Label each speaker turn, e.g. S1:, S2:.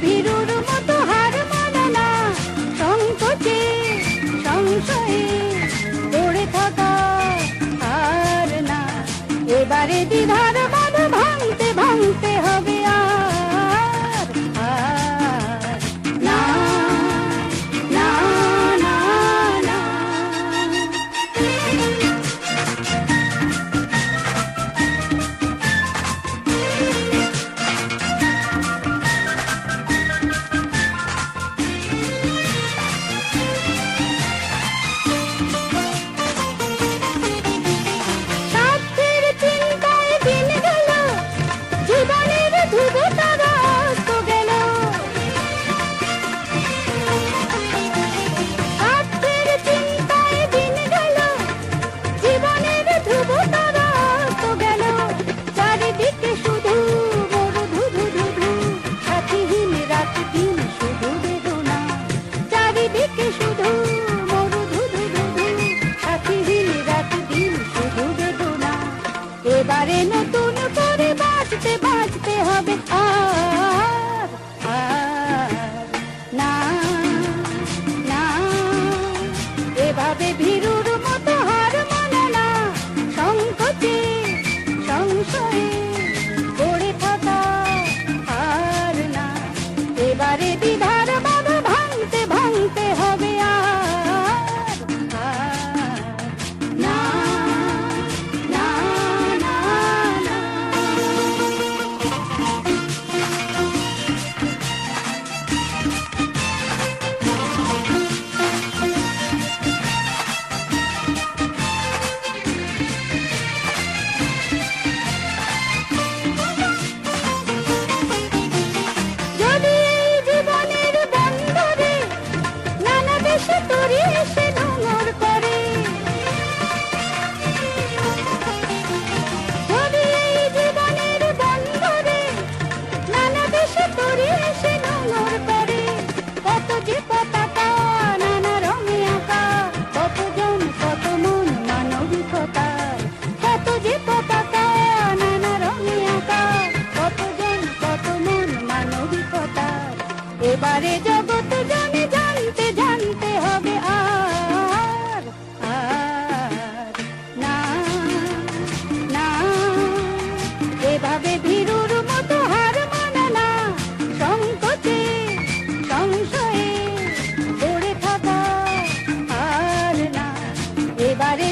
S1: ভীরুর মতো হার মানে না, সংকোচে সংশয়ে পড়ে থাকা আর না। এবারে দ্বিধার বাঁধ ভাঙতে ভাঙতে হবে আর না না না না। স্বার্থের চিন্তায় দিন গেল, জীবনের ধ্রুব তারা অস্ত গেল। স্বার্থের চিন্তায় দিন গেল, জীবনের ধ্রুব তারা অস্ত গেল। চারিদিকে শুধু মোর ধুধু ধুধু, সাথীহীন রাত দিন শুধু বেদনা। চারিদিকে শুধু মোর ধুধু ধুধু, সাথীহীন রাত দিন শুধু বেদনা। এবারে নতুন করে বাঁচতে বাঁচতে হবে আর না না। এভাবে ভীরুর মতো হার মানে না, সংকোচে সংশয়ে পড়ে থাকা আর না। এবারে দ্বিধার বাঁধ ভাঙতে ভাঙতে হবে আর না না না না। যদি এই জীবনের বন্দরে নানা দেশে তরি এসে নোংর করে, যদি এই জীবনের বন্দরে নানা দেশে তরি এসে নোংর করে। কত যে পতাকা নানা রঙে আঁকা, কতজন কত মন মানবিকতার। কত যে পতাকা নানা রঙে আঁকা, কতজন কত মন মানবিকতার। এবারে জগৎ জানে জানতে জানতে হবে আর না না। এভাবে ভীরুর মতো হার মানে না, সংকোচে সংশয়ে পড়ে থাকা আর না। এবারে